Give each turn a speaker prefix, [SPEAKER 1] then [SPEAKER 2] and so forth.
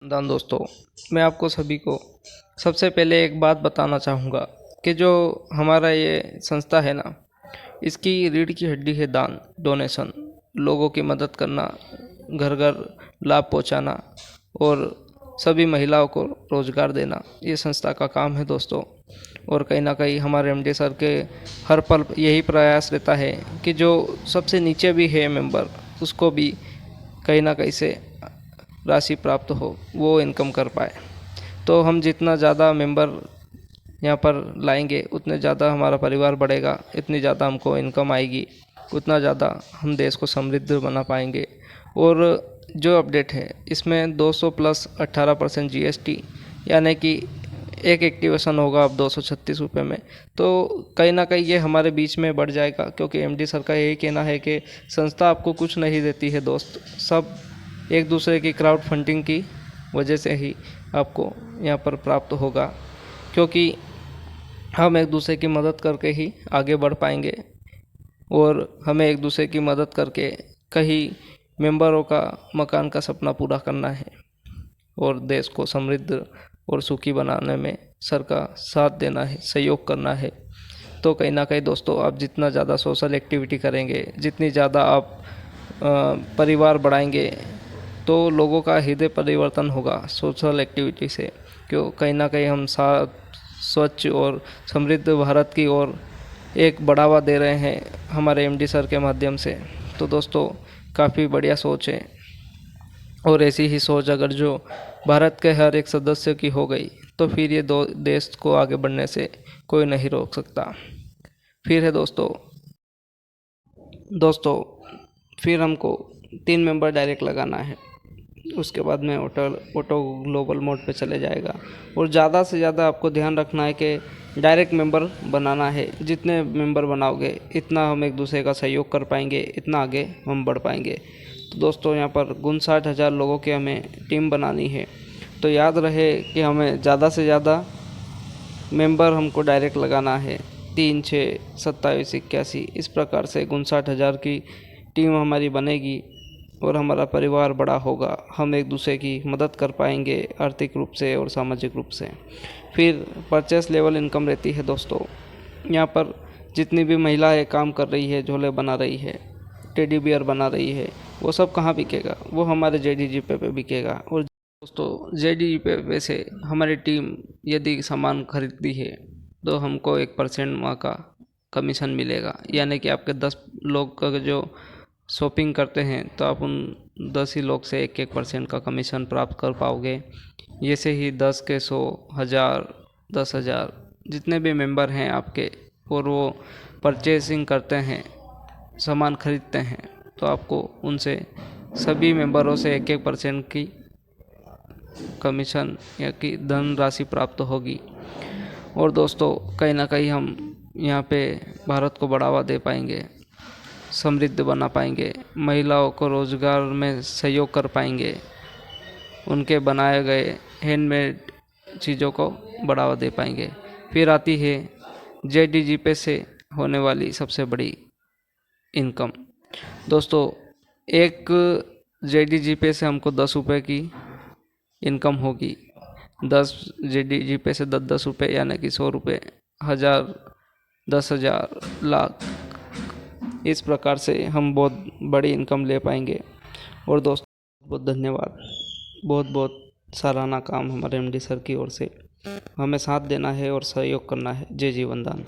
[SPEAKER 1] दान दोस्तों, मैं आपको सभी को सबसे पहले एक बात बताना चाहूँगा कि जो हमारा ये संस्था है ना, इसकी रीढ़ की हड्डी है दान, डोनेशन, लोगों की मदद करना, घर घर लाभ पहुँचाना और सभी महिलाओं को रोज़गार देना, ये संस्था का काम है दोस्तों। और कहीं ना कहीं हमारे एमडी सर के हर पल यही प्रयास रहता है कि जो सबसे नीचे भी है मेंबर, उसको भी कहीं ना कहीं से राशि प्राप्त हो, वो इनकम कर पाए। तो हम जितना ज़्यादा मेंबर यहाँ पर लाएंगे उतने ज़्यादा हमारा परिवार बढ़ेगा, इतनी ज़्यादा हमको इनकम आएगी, उतना ज़्यादा हम देश को समृद्ध बना पाएंगे। और जो अपडेट है इसमें 200 प्लस 18% जीएसटी, यानी कि एक एक्टिवेशन होगा अब 236 रुपये में। तो कहीं ना कहीं ये हमारे बीच में बढ़ जाएगा, क्योंकि एमडी सर का यही कहना है कि संस्था आपको कुछ नहीं देती है दोस्त, सब एक दूसरे की क्राउड फंडिंग की वजह से ही आपको यहाँ पर प्राप्त होगा, क्योंकि हम एक दूसरे की मदद करके ही आगे बढ़ पाएंगे। और हमें एक दूसरे की मदद करके कहीं मेंबरों का मकान का सपना पूरा करना है और देश को समृद्ध और सुखी बनाने में सर का साथ देना है, सहयोग करना है। तो कहीं ना कहीं दोस्तों, आप जितना ज़्यादा सोशल एक्टिविटी करेंगे, जितनी ज़्यादा आप परिवार बढ़ाएंगे, तो लोगों का हृदय परिवर्तन होगा सोशल एक्टिविटी से। क्यों, कहीं ना कहीं हम साथ स्वच्छ और समृद्ध भारत की ओर एक बढ़ावा दे रहे हैं हमारे एमडी सर के माध्यम से। तो दोस्तों, काफ़ी बढ़िया सोच है, और ऐसी ही सोच अगर जो भारत के हर एक सदस्य की हो गई, तो फिर ये दो देश को आगे बढ़ने से कोई नहीं रोक सकता। फिर है दोस्तों, फिर हमको 3 मेंबर डायरेक्ट लगाना है। उसके बाद में ऑटो ग्लोबल मोड पे चले जाएगा। और ज़्यादा से ज़्यादा आपको ध्यान रखना है कि डायरेक्ट मेंबर बनाना है। जितने मेंबर बनाओगे इतना हम एक दूसरे का सहयोग कर पाएंगे, इतना आगे हम बढ़ पाएंगे। तो दोस्तों, यहाँ पर 59,000 लोगों की हमें टीम बनानी है। तो याद रहे कि हमें ज़्यादा से ज़्यादा मेंबर हमको डायरेक्ट लगाना है। 3, 6, 27, 81, इस प्रकार से 59,000 की टीम हमारी बनेगी और हमारा परिवार बड़ा होगा। हम एक दूसरे की मदद कर पाएंगे आर्थिक रूप से और सामाजिक रूप से। फिर परचेस लेवल इनकम रहती है दोस्तों। यहाँ पर जितनी भी महिलाएं काम कर रही है, झोले बना रही है, टेडी बियर बना रही है, वो सब कहाँ बिकेगा? वो हमारे जेडीजी पे बिकेगा। और दोस्तों, जेडीजी पे से हमारी टीम यदि सामान खरीदती है तो हमको 1% वहाँ का कमीशन मिलेगा। यानी कि आपके 10 लोग का जो शॉपिंग करते हैं तो आप उन 10 ही लोग से 1-1% का कमीशन प्राप्त कर पाओगे। ये से ही 10 के 100, 1000, 10,000 जितने भी मेंबर हैं आपके, और वो परचेसिंग करते हैं, सामान खरीदते हैं, तो आपको उनसे सभी मेंबरों से 1-1% की कमीशन या कि धन राशि प्राप्त होगी। और दोस्तों, कहीं ना कहीं हम यहाँ पे भारत को बढ़ावा दे पाएंगे, समृद्ध बना पाएंगे, महिलाओं को रोज़गार में सहयोग कर पाएंगे, उनके बनाए गए हैंडमेड चीज़ों को बढ़ावा दे पाएंगे। फिर आती है जेडीजीपे से होने वाली सबसे बड़ी इनकम। दोस्तों, एक जेडीजीपे से हमको 10 रुपये की इनकम होगी। 10 जेडीजीपे से 10-10 रुपये, यानी कि 100 रुपये, 1000, 10,000, लाख, इस प्रकार से हम बहुत बड़ी इनकम ले पाएंगे। और दोस्तों, बहुत धन्यवाद, बहुत बहुत सराहना काम हमारे एमडी सर की ओर से। हमें साथ देना है और सहयोग करना है। जय जीवन दान।